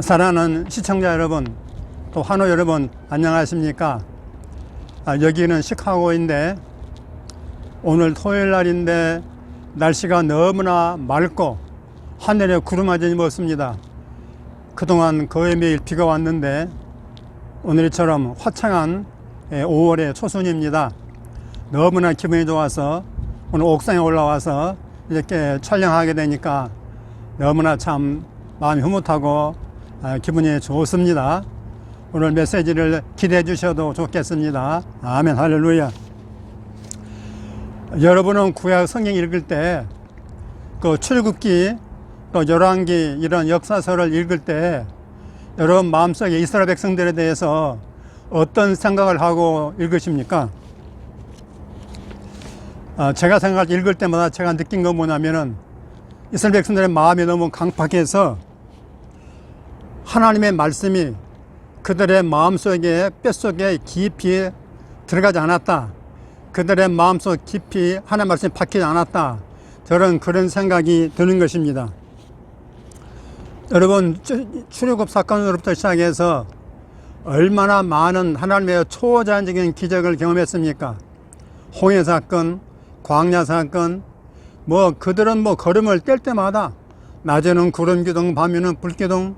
사랑하는 시청자 여러분, 또 환우 여러분, 안녕하십니까? 여기는 시카고인데 오늘 토요일 날인데 날씨가 너무나 맑고 하늘에 구름아진이 없습니다. 그동안 거의 매일 비가 왔는데 오늘처럼 화창한 5월의 초순입니다. 너무나 기분이 좋아서 오늘 옥상에 올라와서 이렇게 촬영하게 되니까 너무나 참 마음이 흐뭇하고 기분이 좋습니다. 오늘 메시지를 기대해 주셔도 좋겠습니다. 아멘, 할렐루야. 여러분은 구약 성경 읽을 때 그 출애굽기 또 열왕기 이런 역사서를 읽을 때 여러분 마음속에 이스라엘 백성들에 대해서 어떤 생각을 하고 읽으십니까? 제가 생각할 때 읽을 때마다 제가 느낀 건 뭐냐면은 이스라엘 백성들의 마음이 너무 강팍해서 하나님의 말씀이 그들의 마음속에 뼛속에 깊이 들어가지 않았다. 그들의 마음속 깊이 하나님의 말씀이 박히지 않았다. 저는 그런 생각이 드는 것입니다. 여러분, 출애굽 사건으로부터 시작해서 얼마나 많은 하나님의 초자연적인 기적을 경험했습니까? 홍해 사건, 광야 사건, 그들은 걸음을 뗄 때마다 낮에는 구름 기둥, 밤에는 불 기둥,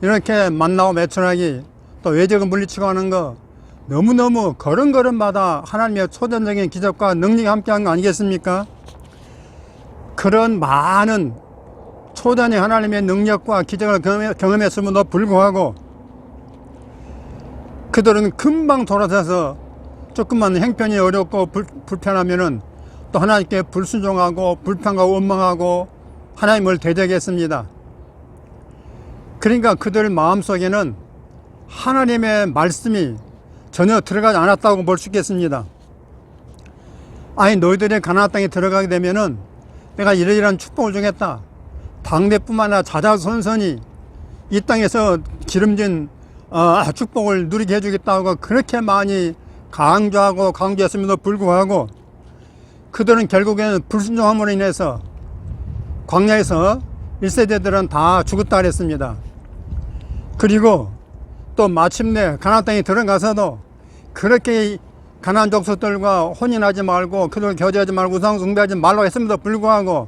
이렇게 만나고 매출하기, 또 외적을 물리치고 하는 거, 너무너무 걸음걸음마다 하나님의 초전적인 기적과 능력이 함께한 거 아니겠습니까? 그런 많은 초단위 하나님의 능력과 기적을 경험했음에도 불구하고 그들은 금방 돌아서서 조금만 형편이 어렵고 불편하면은 또 하나님께 불순종하고 불평하고 원망하고 하나님을 대적했습니다. 그러니까 그들 마음속에는 하나님의 말씀이 전혀 들어가지 않았다고 볼 수 있겠습니다. 아니, 너희들이 가나안 땅에 들어가게 되면은 내가 이러이러한 축복을 주겠다. 당대뿐만 아니라 자자손손이 이 땅에서 기름진 축복을 누리게 해주겠다고 그렇게 많이 강조했음에도 불구하고 그들은 결국에는 불순종함으로 인해서 광야에서 1세대들은 다 죽었다 그랬습니다. 그리고 또 마침내 가나안 땅에 들어가서도 그렇게 가나안 족속들과 혼인하지 말고 그들 교제하지 말고 우상 숭배하지 말라고 했음에도 불구하고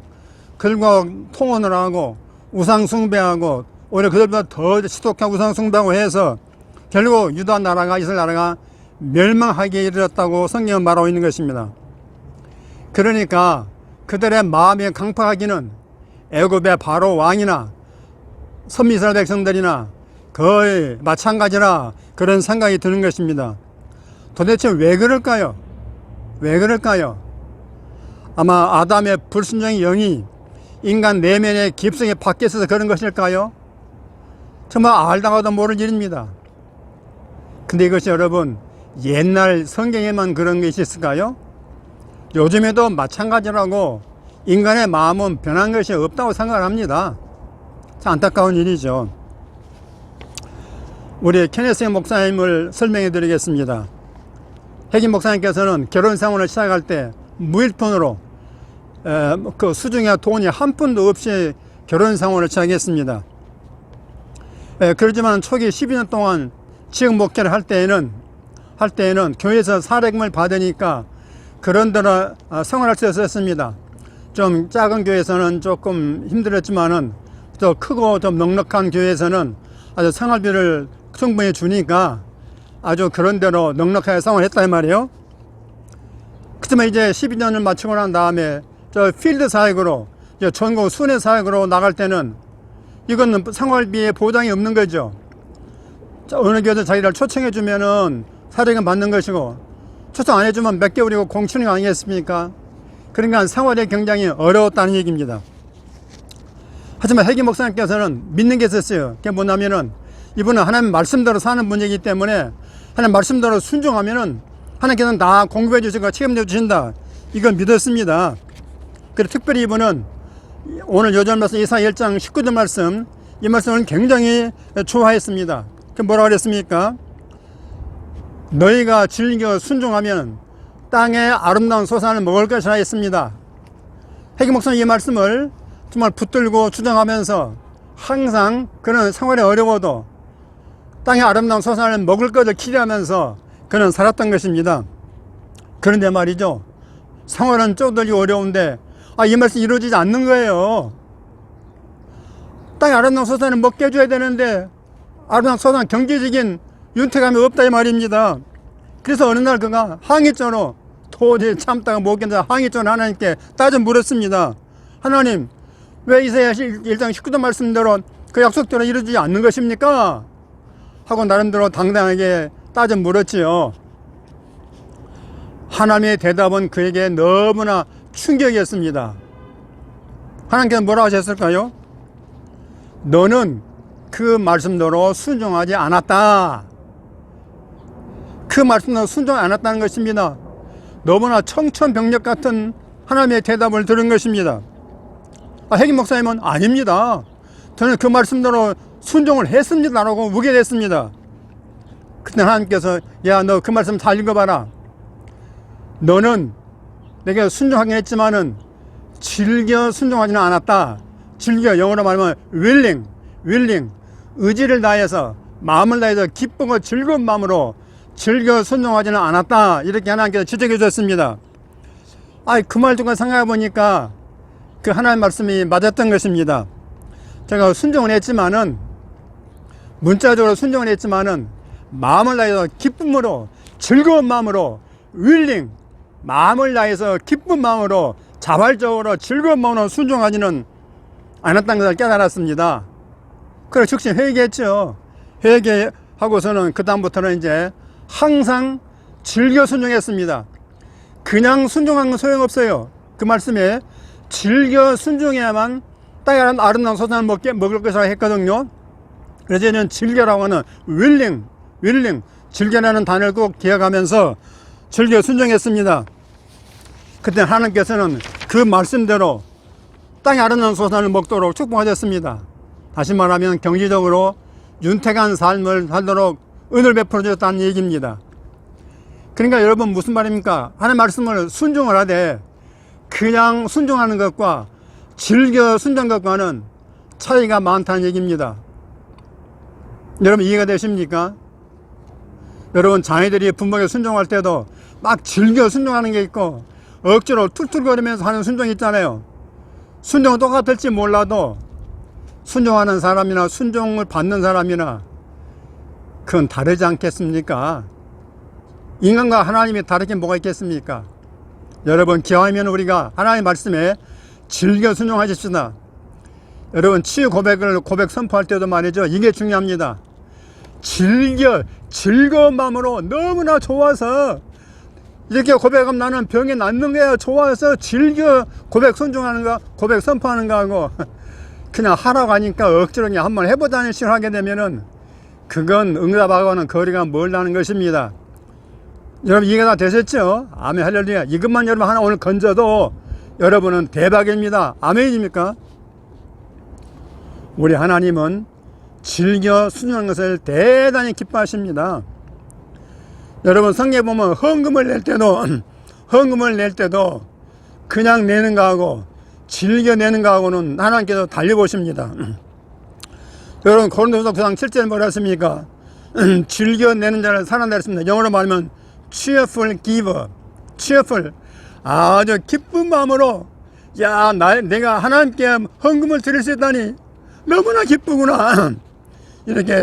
그들과 통혼을 하고 우상 숭배하고 오히려 그들보다 더 지독한 우상 숭배하고 해서 결국 유다 나라가 이스라엘 나라가 멸망하기에 이르렀다고 성경은 말하고 있는 것입니다. 그러니까 그들의 마음이 강팍하기는 애굽의 바로 왕이나 선미이스라엘 백성들이나 거의 마찬가지라 그런 생각이 드는 것입니다. 도대체 왜 그럴까요? 왜 그럴까요? 아마 아담의 불순종의 영이 인간 내면에 깊숙이 박혀 있어서 그런 것일까요? 정말 알다가도 모를 일입니다. 근데 이것이 여러분 옛날 성경에만 그런 것이 있을까요? 요즘에도 마찬가지라고 인간의 마음은 변한 것이 없다고 생각을 합니다. 참 안타까운 일이죠. 우리 케네스 목사님을 설명해 드리겠습니다. 핵임 목사님께서는 결혼 생활을 시작할 때 무일푼으로 그 수중에 돈이 한 푼도 없이 결혼 생활을 시작했습니다. 그렇지만 초기 12년 동안 지역 목회를 할 때에는 교회에서 사례금을 받으니까 그런대로 생활할 수 있었습니다. 좀 작은 교회에서는 조금 힘들었지만은 또 크고 좀 넉넉한 교회에서는 아주 생활비를 충분히 주니까 아주 그런대로 넉넉하게 생활했단 말이에요. 그렇지만 이제 12년을 마치고 난 다음에 저 필드 사역으로 전국 순회 사역으로 나갈 때는 이건 생활비에 보장이 없는 거죠. 어느 교회도 자기를 초청해 주면은 사례금 받는 것이고 초청 안 해주면 몇 개월이고 공춘이 아니겠습니까? 그러니까 생활이 굉장히 어려웠다는 얘기입니다. 하지만 핵임 목사님께서는 믿는 게 있었어요. 그게 뭐냐면은 이분은 하나님 말씀대로 사는 분이기 때문에 하나님 말씀대로 순종하면은 하나님께서는 다 공급해 주시고 책임져 주신다. 이걸 믿었습니다. 그리고 특별히 이분은 오늘 요절 말씀 이사야 1장 19절 말씀, 이 말씀을 굉장히 좋아했습니다. 그 뭐라고 그랬습니까? 너희가 즐겨 순종하면 땅의 아름다운 소산을 먹을 것이라 했습니다. 핵임 목사님 이 말씀을 정말 붙들고 주장하면서 항상 그는 생활이 어려워도 땅의 아름다운 소산을 먹을 것을 기대하면서 그는 살았던 것입니다. 그런데 말이죠, 생활은 쪼들이 어려운데 이 말씀이 이루어지지 않는 거예요. 땅의 아름다운 소산을 먹게 해줘야 되는데 아름다운 소산 경제적인 윤택함이 없다 이 말입니다. 그래서 어느 날 그가 항의조로 도저히 참다가 못 견뎌 항의조로 하나님께 따져 물었습니다. 하나님, 왜 이사야 1장 19절 말씀대로 그 약속대로 이루어지지 않는 것입니까? 하고 나름대로 당당하게 따져 물었지요. 하나님의 대답은 그에게 너무나 충격이었습니다. 하나님께서 뭐라고 하셨을까요? 너는 그 말씀대로 순종하지 않았다. 그 말씀대로 순종하지 않았다는 것입니다. 너무나 청천벽력 같은 하나님의 대답을 들은 것입니다. 핵임 목사님은 아닙니다. 저는 그 말씀대로 순종을 했습니다라고 우겨댔습니다. 그때 하나님께서 야, 너 그 말씀 잘 읽어봐라. 너는 내가 순종하긴 했지만은 즐겨 순종하지는 않았다. 즐겨, 영어로 말하면 willing, 의지를 다해서 마음을 다해서 기쁘고 즐거운 마음으로 즐겨 순종하지는 않았다. 이렇게 하나님께서 지적해 주셨습니다. 그 말 듣고 생각해 보니까 그 하나님 말씀이 맞았던 것입니다. 제가 순종을 했지만은, 문자적으로 순종을 했지만은 마음을 다해서 기쁨으로, 즐거운 마음으로, willing, 마음을 다해서 기쁜 마음으로, 자발적으로 즐거운 마음으로 순종하지는 않았다는 것을 깨달았습니다. 그래서 즉시 회개했죠. 회개하고서는 그 다음부터는 이제 항상 즐겨 순종했습니다. 그냥 순종한 건 소용없어요. 그 말씀에 즐겨 순종해야만 땅에 아름다운 소산을 먹을 것이라고 했거든요. 그래서 저는 즐겨라고 하는 willing, 즐겨라는 단어를 꼭 기억하면서 즐겨 순종했습니다. 그때 하나님께서는 그 말씀대로 땅에 아름다운 소산을 먹도록 축복하셨습니다. 다시 말하면 경제적으로 윤택한 삶을 살도록 은혜를 베풀어 주셨다는 얘기입니다. 그러니까 여러분, 무슨 말입니까? 하나님 말씀을 순종을 하되 그냥 순종하는 것과 즐겨 순종하는 것과는 차이가 많다는 얘기입니다. 여러분, 이해가 되십니까? 여러분, 자녀들이 부모에게 순종할 때도 막 즐겨 순종하는 게 있고 억지로 툴툴거리면서 하는 순종이 있잖아요. 순종은 똑같을지 몰라도 순종하는 사람이나 순종을 받는 사람이나 그건 다르지 않겠습니까? 인간과 하나님이 다르게 뭐가 있겠습니까? 여러분, 기왕이면 우리가 하나님 말씀에 즐겨 순종하십시다. 여러분, 치유 고백 선포할 때도 말이죠, 이게 중요합니다. 즐거운 마음으로 너무나 좋아서 이렇게 고백하면 나는 병이 낫는 거야. 좋아서 즐겨 고백 순종하는 거, 고백 선포하는 거 하고 그냥 하라고 하니까 억지로 그냥 한번 해보자는 식으로 하게 되면은 그건 응답하고는 거리가 멀다는 것입니다. 여러분, 이해가 다 되셨죠? 아멘, 할렐루야. 이것만 여러분 하나 오늘 건져도 여러분은 대박입니다. 아멘입니까? 우리 하나님은 즐겨 순종하는 것을 대단히 기뻐하십니다. 여러분, 성경에 보면 헌금을 낼 때도 그냥 내는 거하고 즐겨 내는 거하고는 하나님께서 달려보십니다. 여러분, 고린도후서 9장 7절에 뭐라 했습니까? 즐겨 내는 자를 사랑한다 했습니다. 영어로 말하면 cheerful giver, cheerful, 아주 기쁜 마음으로, 야, 내가 하나님께 헌금을 드릴 수 있다니 너무나 기쁘구나. 이렇게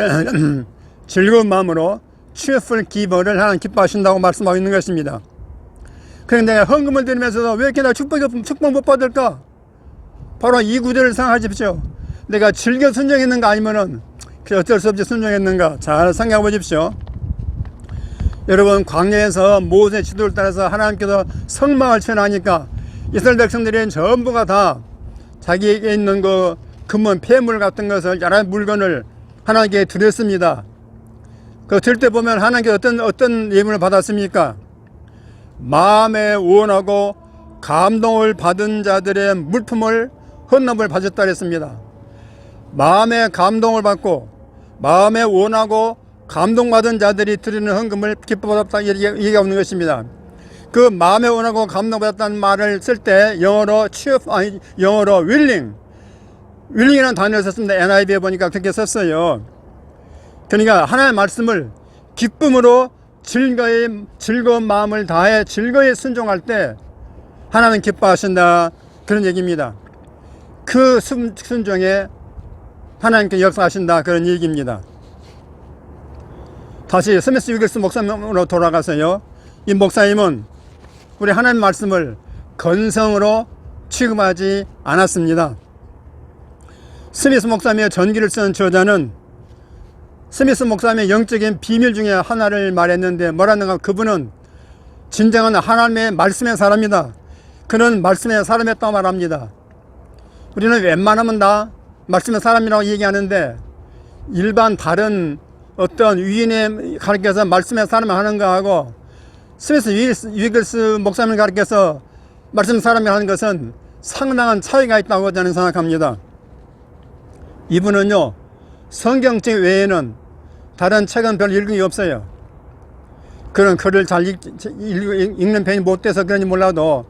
즐거운 마음으로 cheerful giver를 하나님 기뻐하신다고 말씀하고 있는 것입니다. 그런데 내가 헌금을 드리면서도 왜 이렇게 나 축복 못 받을까? 바로 이 구절을 생각하십시오. 내가 즐겨 순종했는가 아니면은 어쩔 수 없이 순종했는가? 잘 생각해 보십시오. 여러분, 광야에서 모세의 지도를 따라서 하나님께서 성막을 쳐나니까 이스라엘 백성들이 전부가 다 자기에게 있는 그 금은 폐물 같은 것을 여러 물건을 하나님께 드렸습니다. 그 들 때 보면 하나님께 어떤 예물을 받았습니까? 마음에 원하고 감동을 받은 자들의 물품을 헌납을 받았다 그랬습니다. 마음에 감동을 받고 마음에 원하고 감동받은 자들이 드리는 헌금을 기뻐받았다 얘기가 없는 것입니다. 그 마음에 원하고 감동받았다는 말을 쓸 때 영어로 willing, willing이라는 단어를 썼습니다. NIV에 보니까 그렇게 썼어요. 그러니까 하나님의 말씀을 기쁨으로 즐거운 마음을 다해 즐거이 순종할 때 하나님은 기뻐하신다, 그런 얘기입니다. 그 순종에 하나님께 역사하신다, 그런 얘기입니다. 다시 스미스 위글스 목사님으로 돌아가서요, 이 목사님은 우리 하나님 말씀을 건성으로 취급하지 않았습니다. 스미스 목사님의 전기를 쓴 저자는 스미스 목사님의 영적인 비밀 중에 하나를 말했는데 뭐라는가, 그분은 진정한 하나님의 말씀의 사람이다, 그는 말씀의 사람이었다고 말합니다. 우리는 웬만하면 다 말씀의 사람이라고 얘기하는데 일반 다른 어떤 위인에 가르쳐서 말씀의 사람을 하는 거하고 스미스 위글스 목사님을 가르쳐서 말씀 사람이 하는 것은 상당한 차이가 있다고 저는 생각합니다. 이분은요, 성경책 외에는 다른 책은 별 읽은 게 없어요. 그런 글을 잘 읽는 편이 못 돼서 그런지 몰라도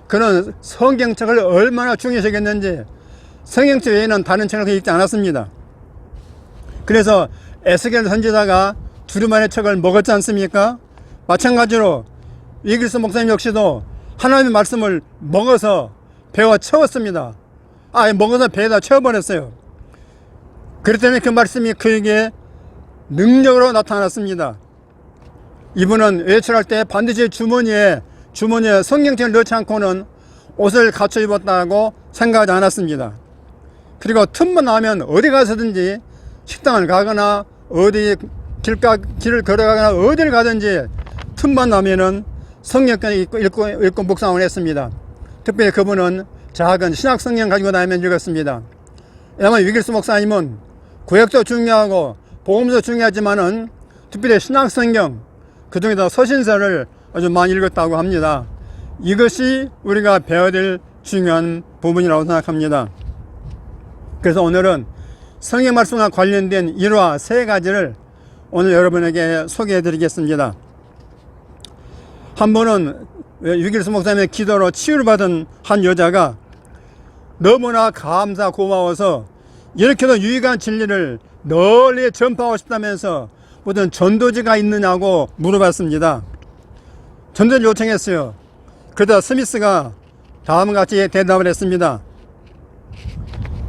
그는 성경책을 얼마나 중요시했는지 성경책 외에는 다른 책을 읽지 않았습니다. 그래서 에스겔 선지자가 두루마리 책을 먹었지 않습니까? 마찬가지로 위글스 목사님 역시도 하나님의 말씀을 먹어서 배워 채웠습니다. 먹어서 배에다 채워버렸어요. 그랬더니 그 말씀이 그에게 능력으로 나타났습니다. 이분은 외출할 때 반드시 주머니에 성경책을 넣지 않고는 옷을 갖춰 입었다고 생각하지 않았습니다. 그리고 틈만 나면 어디 가서든지 식당을 가거나 어디 길을 걸어가거나 어디를 가든지 틈만 나면은 성경을 읽고 묵상을 했습니다. 특별히 그분은 작은 신약 성경 가지고 다니면 읽었습니다. 왜냐하면 위글스 목사님은 구약도 중요하고 복음도 중요하지만은 특별히 신약 성경, 그중에도 서신서를 아주 많이 읽었다고 합니다. 이것이 우리가 배워야 될 중요한 부분이라고 생각합니다. 그래서 오늘은 성경 말씀과 관련된 일화 3가지를 오늘 여러분에게 소개해 드리겠습니다. 한 번은 위글스 목사님의 기도로 치유를 받은 한 여자가 너무나 감사 고마워서 이렇게도 유익한 진리를 널리 전파하고 싶다면서 무슨 전도지가 있느냐고 물어봤습니다. 전도를 요청했어요. 그러다 스미스가 다음과 같이 대답을 했습니다.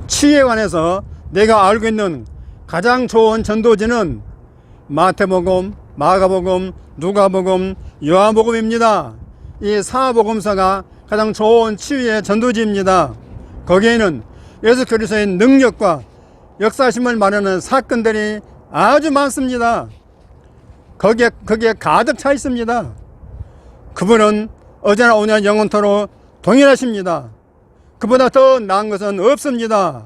치유에 관해서 내가 알고 있는 가장 좋은 전도지는 마태복음, 마가복음, 누가복음, 요한복음입니다. 이 4복음서가 가장 좋은 치유의 전도지입니다. 거기에는 예수 그리스도의 능력과 역사심을 말하는 사건들이 아주 많습니다. 거기에 가득 차 있습니다. 그분은 어제나 오늘 영원토록 동일하십니다. 그보다 더 나은 것은 없습니다.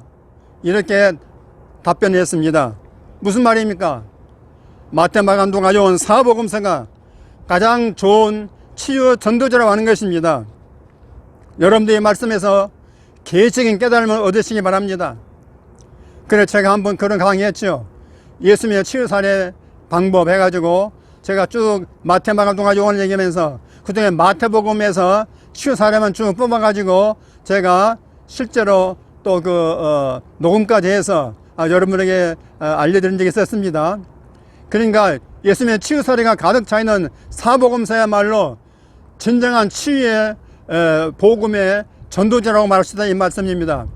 이렇게 답변했습니다. 무슨 말입니까? 마태, 마가, 누가, 요한 4복음서가 가장 좋은 치유 전도자라고 하는 것입니다. 여러분들의 말씀에서 개적인 깨달음을 얻으시기 바랍니다. 그래서 제가 한번 그런 강의했죠. 예수님의 치유 사례 방법 해가지고 제가 쭉 마태, 마가, 누가, 요한을 얘기하면서 그중에 마태복음에서 치유 사례만 쭉 뽑아가지고 제가 실제로 또 녹음까지 해서 여러분에게 알려드린 적이 있었습니다. 그러니까 예수님의 치유 사례가 가득 차 있는 4복음서야말로 진정한 치유의 복음의 전도자라고 말할 수 있다, 이 말씀입니다.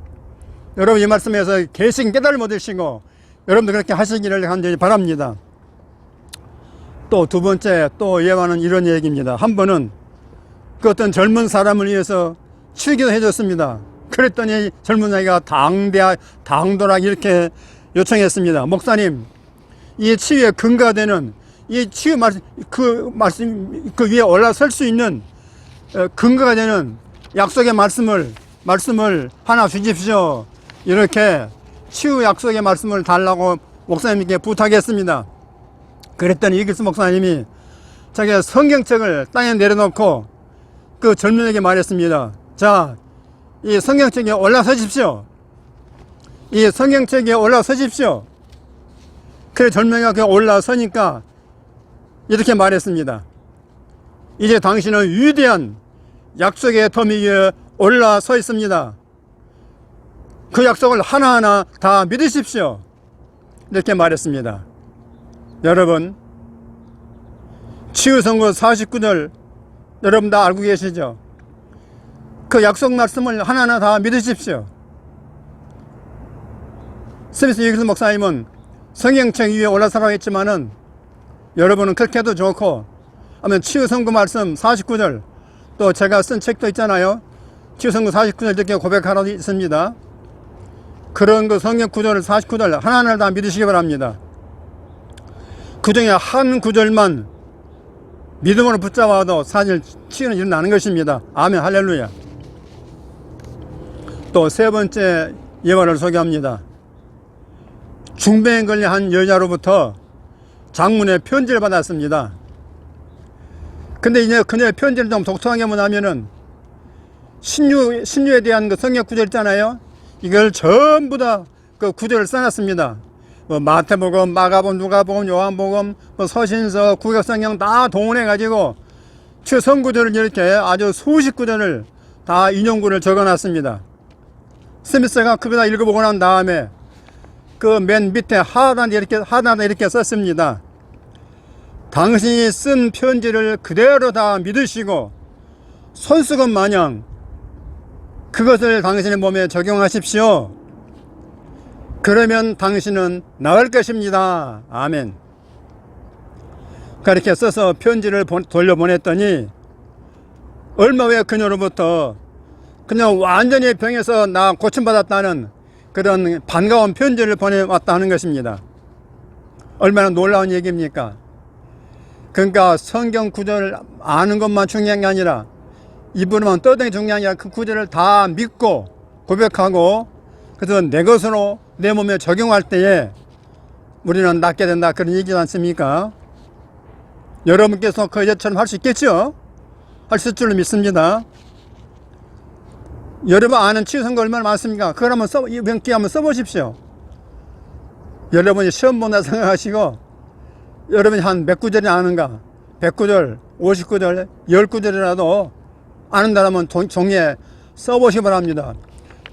여러분 이 말씀에서 계신 깨달음을 얻으시고 여러분도 그렇게 하시기를 간절히 바랍니다. 또 두 번째 또 예화는 이런 얘기입니다. 한 번은 그 어떤 젊은 사람을 위해서 치유기도 해줬습니다. 그랬더니 젊은 아이가 당돌하게 이렇게 요청했습니다. 목사님, 이 치유의 근거가 되는 이 치유 말씀 그 위에 올라설 수 있는 근거가 되는 약속의 말씀을 하나 주십시오. 이렇게 치유 약속의 말씀을 달라고 목사님께 부탁했습니다. 그랬더니 위글스 목사님이 자기가 성경책을 땅에 내려놓고 그 젊은에게 말했습니다. 자, 이 성경책에 올라서십시오. 이 성경책에 올라서십시오. 그래 젊은이가 그 올라서니까 이렇게 말했습니다. 이제 당신은 위대한 약속의 터미 위에 올라서 있습니다. 그 약속을 하나하나 다 믿으십시오. 이렇게 말했습니다. 여러분, 치유선고 49절 여러분 다 알고 계시죠? 그 약속 말씀을 하나하나 다 믿으십시오. 스미스 위글스 목사님은 성경책 위에 올라서라고 했지만은 여러분은 그렇게 해도 좋고, 하면 치유선고 말씀 49절, 또 제가 쓴 책도 있잖아요. 치유선고 49절 이렇게 고백하라고 있습니다. 그런 그 성경 구절을 49절 하나하나 다 믿으시기 바랍니다. 그 중에 한 구절만 믿음으로 붙잡아도 사실 치유는 일어나는 것입니다. 아멘, 할렐루야. 또 세 번째 예화를 소개합니다. 중병에 걸린 한 여자로부터 장문의 편지를 받았습니다. 근데 이제 그녀의 편지를 좀 독특한 게 뭐냐면은 신유에 대한 그 성경 구절 있잖아요. 이걸 전부 다 그 구절을 써놨습니다. 뭐 마태복음, 마가복음, 누가복음, 요한복음, 뭐 서신서, 구약성경 다 동원해가지고 최선구절을 이렇게 아주 수십 구절을 다 인용구를 적어놨습니다. 스미스가 그거 다 읽어보고 난 다음에 그 맨 밑에 하단에 이렇게 썼습니다. 당신이 쓴 편지를 그대로 다 믿으시고 손수건 마냥 그것을 당신의 몸에 적용하십시오. 그러면 당신은 나을 것입니다. 아멘. 그렇게 써서 편지를 돌려보냈더니 얼마 후에 그녀로부터 그냥 완전히 병에서 나 고침받았다는 그런 반가운 편지를 보내왔다 하는 것입니다. 얼마나 놀라운 얘기입니까? 그러니까 성경 구절을 아는 것만 중요한 게 아니라 입으로만 떠드는 게 중요한 게 아니라 그 구절을 다 믿고 고백하고 그래서 내 것으로 내 몸에 적용할 때에 우리는 낫게 된다, 그런 얘기지 않습니까? 여러분께서 그 여자처럼 할 수 있겠죠? 할 수 있을 줄로 믿습니다. 여러분 아는 치유선거 얼마나 많습니까? 그걸 이번 기회에 한번 써보십시오. 여러분이 시험 본다 생각하시고 여러분이 한 몇 구절이 아는가? 100구절, 50구절, 10구절이라도 아는다라면 종이에 써보시기 바랍니다.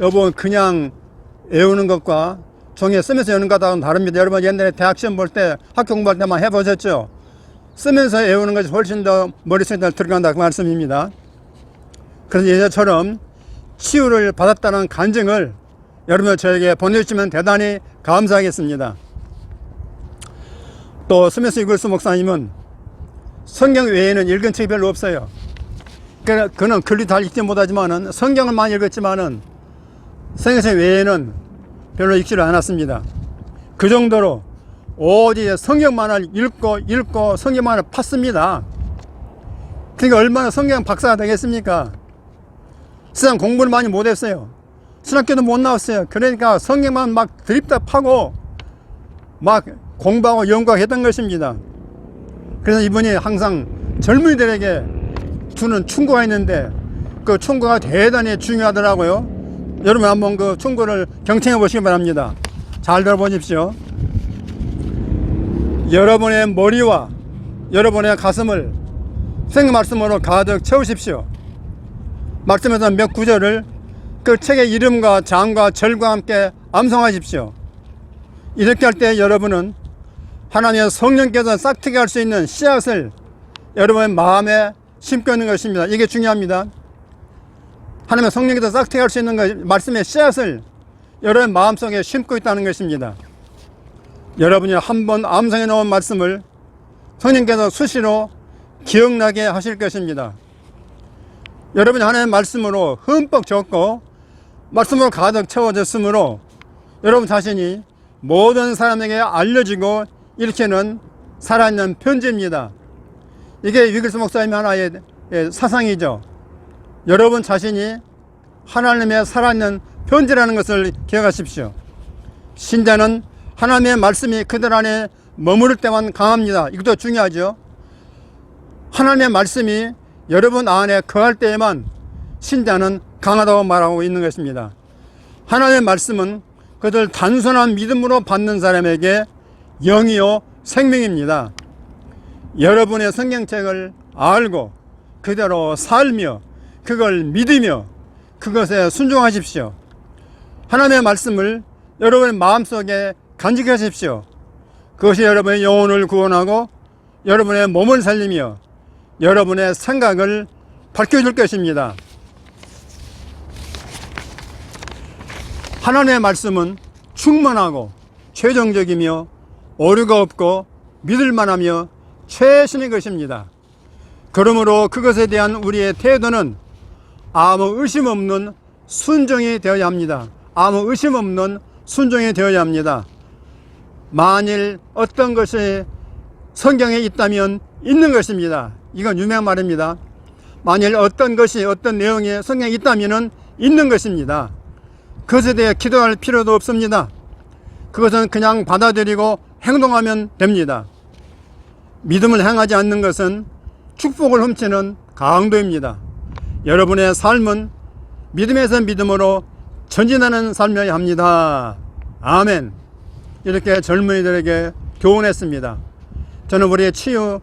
여러분 그냥 외우는 것과 종이에 쓰면서 외우는 것과는 다릅니다. 여러분 옛날에 대학 시험 볼 때, 학교 공부할 때만 해보셨죠? 쓰면서 외우는 것이 훨씬 더 머릿속에 들어간다 그 말씀입니다. 그래서 예전처럼 치유를 받았다는 간증을 여러분 저에게 보내주시면 대단히 감사하겠습니다. 또 스미스 위글스 목사님은 성경 외에는 읽은 책이 별로 없어요. 그는 글도 잘 읽지 못하지만은 성경을 많이 읽었지만은 성경 외에는 별로 읽지를 않았습니다. 그 정도로 오직 성경만을 읽고 성경만을 팠습니다. 그러니까 얼마나 성경 박사가 되겠습니까? 세상 공부를 많이 못했어요. 신학교도 못 나왔어요. 그러니까 성경만 막 드립다 파고 막 공부하고 연구했던 것입니다. 그래서 이분이 항상 젊은이들에게 주는 충고가 있는데 그 충고가 대단히 중요하더라고요. 여러분 한번 그 충고를 경청해 보시기 바랍니다. 잘 들어보십시오. 여러분의 머리와 여러분의 가슴을 생각 말씀으로 가득 채우십시오. 말씀에서 몇 구절을 그 책의 이름과 장과 절과 함께 암송하십시오. 이렇게 할 때 여러분은 하나님의 성령께서 싹트게 할 수 있는 씨앗을 여러분의 마음에 심고 있는 것입니다. 이게 중요합니다. 하나님의 성령께서 싹트게 할 수 있는 것, 말씀의 씨앗을 여러분의 마음속에 심고 있다는 것입니다. 여러분이 한번 암송해 놓은 말씀을 성령께서 수시로 기억나게 하실 것입니다. 여러분이 하나님의 말씀으로 흠뻑 젖고 말씀으로 가득 채워졌으므로 여러분 자신이 모든 사람에게 알려지고 일으키는 살아있는 편지입니다. 이게 위글스 목사님의 하나의 사상이죠. 여러분 자신이 하나님의 살아있는 편지라는 것을 기억하십시오. 신자는 하나님의 말씀이 그들 안에 머무를 때만 강합니다. 이것도 중요하죠. 하나님의 말씀이 여러분 안에 거할 때에만 신자는 강하다고 말하고 있는 것입니다. 하나님의 말씀은 그들 단순한 믿음으로 받는 사람에게 영이요 생명입니다. 여러분의 성경책을 알고 그대로 살며 그걸 믿으며 그것에 순종하십시오. 하나님의 말씀을 여러분의 마음속에 간직하십시오. 그것이 여러분의 영혼을 구원하고 여러분의 몸을 살리며 여러분의 생각을 밝혀줄 것입니다. 하나님의 말씀은 충만하고 최종적이며 오류가 없고 믿을만하며 최신의 것입니다. 그러므로 그것에 대한 우리의 태도는 아무 의심 없는 순종이 되어야 합니다. 아무 의심 없는 순종이 되어야 합니다. 만일 어떤 것이 성경에 있다면 있는 것입니다. 이건 유명한 말입니다. 만일 어떤 것이 어떤 내용이 성경에 있다면 있는 것입니다. 그것에 대해 기도할 필요도 없습니다. 그것은 그냥 받아들이고 행동하면 됩니다. 믿음을 행하지 않는 것은 축복을 훔치는 강도입니다. 여러분의 삶은 믿음에서 믿음으로 전진하는 삶이어야 합니다. 아멘. 이렇게 젊은이들에게 교훈했습니다. 저는 우리의 치유를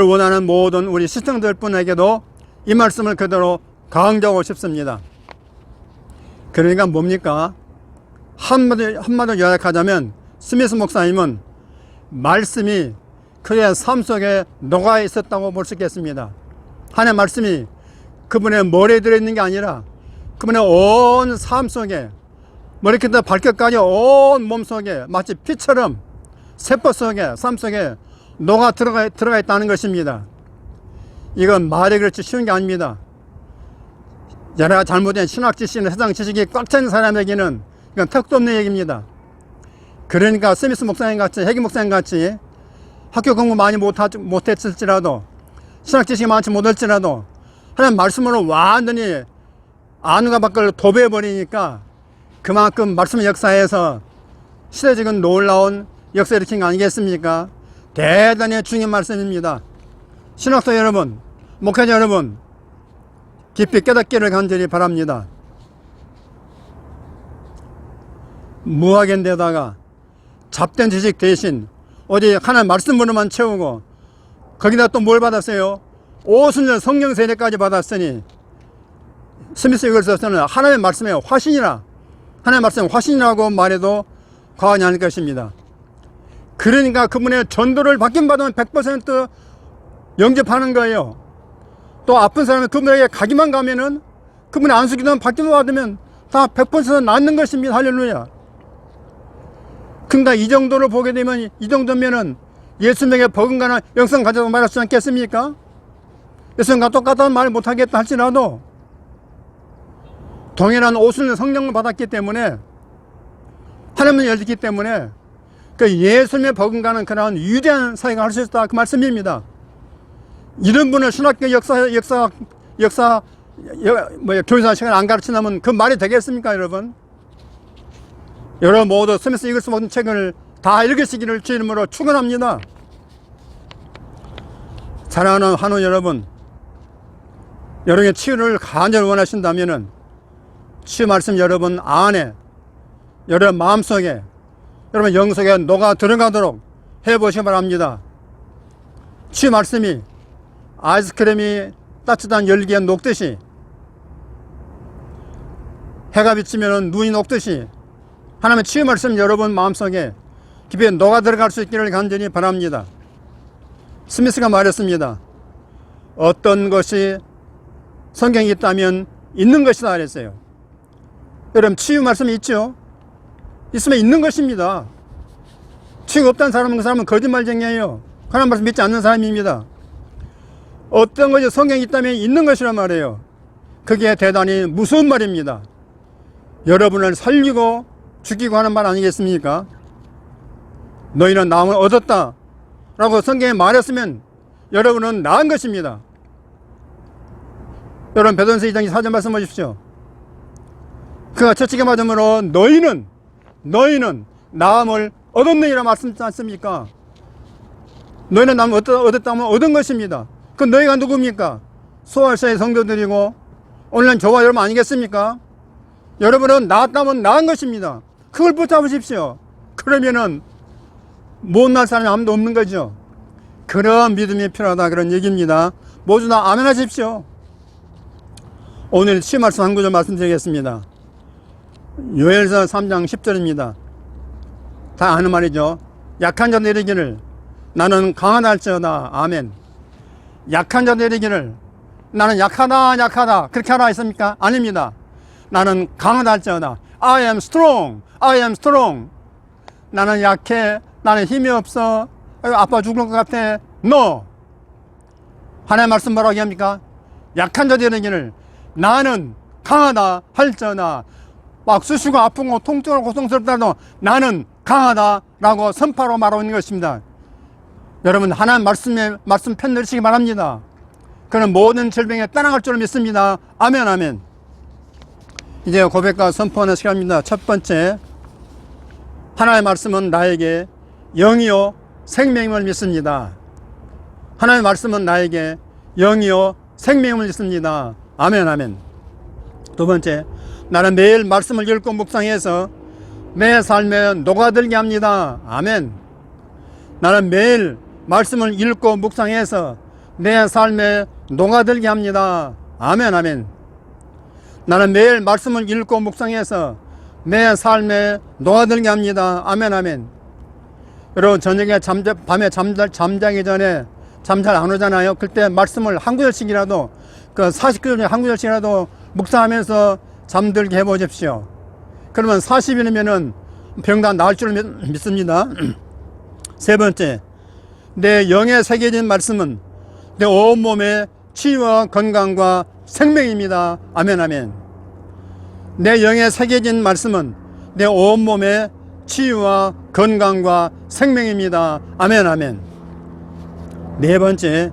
원하는 모든 우리 시청자들 분에게도 이 말씀을 그대로 강조하고 싶습니다. 그러니까 뭡니까? 한마디로 요약하자면 스미스 목사님은 말씀이 그의 삶 속에 녹아 있었다고 볼 수 있겠습니다. 하나님의 말씀이 그분의 머리에 들어있는 게 아니라 그분의 온 삶 속에 머리부터 발끝까지 온 몸 속에 마치 피처럼 세포 속에 삶 속에 녹아 들어가 있다는 것입니다. 이건 말이 그렇지 쉬운 게 아닙니다. 여러 잘못된 신학 지식이나 세상 지식이 꽉 찬 사람에게는 이건 택도 없는 얘기입니다. 그러니까 스미스 목사님 같이 해기 목사님 같이 학교 공부 많이 못했을지라도 신학 지식이 많지 못할지라도 하나님 말씀으로 완전히 안과 밖을 도배해버리니까 그만큼 말씀 역사에서 시대적인 놀라운 역사 일으킨 거 아니겠습니까? 대단히 중요한 말씀입니다. 신학도 여러분, 목회자 여러분, 깊이 깨닫기를 간절히 바랍니다. 무학인데다가 잡된 지식 대신 어디 하나님 말씀으로만 채우고 거기다 또 뭘 받았어요? 오순절 성령 세례까지 받았으니 스미스 이글스에서는 하나님의 말씀의 화신이라 하나님의 말씀의 화신이라고 말해도 과언이 아닐 것입니다. 그러니까 그분의 전도를 받으면 100% 영접하는 거예요. 또 아픈 사람이 그분에게 가기만 가면은 그분의 안수기도만 받으면 다 100% 낫는 것입니다. 할렐루야. 그러니까 이 정도로 보게 되면 이 정도면은 예수님에게 버금가나 영성 가져도 말할 수 않겠습니까? 예수님과 똑같다는 말을 못하겠다 할지라도 동일한 오순절 성령을 받았기 때문에 하나님을 열렸기 때문에 그 예수님의 버금가는 그런 위대한 사역을 할 수 있다 그 말씀입니다. 이런 분을 신학교 교사 시간 안 가르치면 그 말이 되겠습니까, 여러분? 여러분 모두 스미스 이글스 모든 책을 다 읽으시기를 주 이름으로 축원합니다. 사랑하는 환우 여러분, 여러분의 치유를 간절히 원하신다면은 치유 말씀 여러분 안에, 여러분 마음속에, 여러분 영속에 녹아 들어가도록 해보시기 바랍니다. 치유 말씀이 아이스크림이 따뜻한 열기에 녹듯이, 해가 비치면 눈이 녹듯이 하나님의 치유 말씀 여러분 마음속에 깊이 녹아 들어갈 수 있기를 간절히 바랍니다. 스미스가 말했습니다. 어떤 것이 성경에 있다면 있는 것이다 그랬어요. 여러분 치유 말씀이 있죠? 있으면 있는 것입니다. 치유가 없다는 사람은 그 사람은 거짓말쟁이에요. 하나님 말씀 믿지 않는 사람입니다. 어떤 것이 성경에 있다면 있는 것이란 말이에요. 그게 대단히 무서운 말입니다. 여러분을 살리고 죽이고 하는 말 아니겠습니까? 너희는 나음을 얻었다 라고 성경에 말했으면 여러분은 나은 것입니다. 여러분 베드로전서 2장 4절 말씀 보십시오. 그가 채찍에 맞음으로 너희는 나음을 얻었느니라 말씀하지 않습니까? 너희는 나음을 얻었다면 얻은 것입니다. 그 너희가 누굽니까? 소아시아의 성도들이고 오늘날 저와 여러분 아니겠습니까? 여러분은 나았다면 나은 것입니다. 그걸 붙잡으십시오. 그러면은 못날 사람이 아무도 없는 거죠. 그런 믿음이 필요하다 그런 얘기입니다. 모두 다 아멘 하십시오. 오늘 치유 말씀 한 구절 말씀드리겠습니다. 요엘서 3장 10절입니다. 다 아는 말이죠. 약한 자들 이르기를 나는 강하다 할지어다. 아멘. 약한 자들 이르기를 나는 약하다 약하다 그렇게 하라 했습니까? 아닙니다. 나는 강하다 할지어다. I am strong. I am strong. 나는 약해. 나는 힘이 없어. 아빠 죽을 것 같아. No. 하나님의 말씀 뭐라고 합니까? 약한 자들 이르기를 나는 강하다 할지어다. 막 쑤시고 아프고 통증을 고통스럽다도 나는 강하다라고 선포로 말하고 있는 것입니다. 여러분 하나님 말씀 편 들으시기 바랍니다. 그는 모든 질병에 떠나갈 줄 믿습니다. 아멘 아멘. 이제 고백과 선포하는 시간입니다. 첫 번째, 하나님의 말씀은 나에게 영이요 생명임을 믿습니다. 하나님의 말씀은 나에게 영이요 생명임을 믿습니다. 아멘 아멘. 두 번째, 나는 매일 말씀을 읽고 묵상해서 내 삶에 녹아들게 합니다. 아멘. 나는 매일 말씀을 읽고 묵상해서 내 삶에 녹아들게 합니다. 아멘 아멘. 나는 매일 말씀을 읽고 묵상해서 내 삶에 녹아들게 합니다. 아멘 아멘. 여러분 저녁에 밤에 잠자기 전에 잠 잘 안 오잖아요. 그때 말씀을 한 구절씩이라도 그 40구절 중에 한 구절씩이라도 묵상하면서 잠들게 해보십시오. 그러면 40일이면은 병 다 나을 줄 믿습니다. 세 번째, 내 영에 새겨진 말씀은 내 온몸의 치유와 건강과 생명입니다. 아멘 아멘. 내 영에 새겨진 말씀은 내 온몸의 치유와 건강과 생명입니다. 아멘 아멘. 네 번째,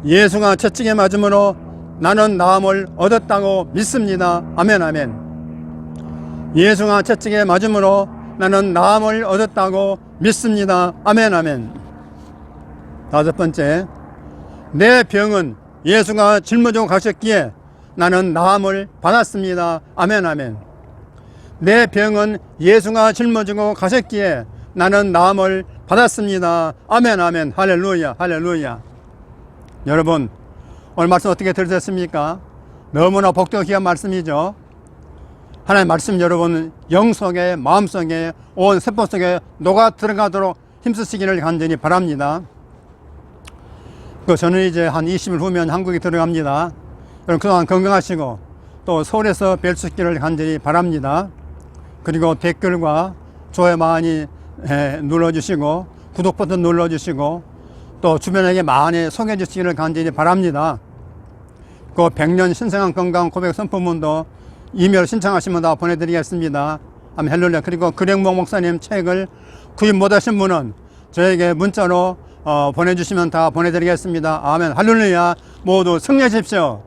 예수가 채찍에 맞음으로 나는 나음을 얻었다고 믿습니다. 아멘 아멘. 예수가 채찍에 맞음으로 나는 나음을 얻었다고 믿습니다. 아멘 아멘. 다섯 번째, 내 병은 예수가 짊어지고 가셨기에 나는 나음을 받았습니다. 아멘 아멘. 내 병은 예수가 짊어지고 가셨기에 나는 나음을 받았습니다. 아멘 아멘. 할렐루야 할렐루야. 여러분 오늘 말씀 어떻게 들으셨습니까? 너무나 복되고 귀한 말씀이죠. 하나님의 말씀 여러분 영 속에 마음 속에 온 세포 속에 녹아 들어가도록 힘쓰시기를 간절히 바랍니다. 저는 이제 한 20일 후면 한국에 들어갑니다. 여러분 그동안 건강하시고 또 서울에서 뵐 수 있기를 간절히 바랍니다. 그리고 댓글과 좋아요 많이 눌러주시고 구독 버튼 눌러주시고 또 주변에게 많이 소개해 주시기를 간절히 바랍니다. 그 100년 신성한 건강 고백 선포문도 이메일 신청하시면 다 보내드리겠습니다. 아멘 할렐루야. 그리고 그랭목 목사님 책을 구입 못하신 분은 저에게 문자로 보내주시면 다 보내드리겠습니다. 아멘 할렐루야. 모두 승리하십시오.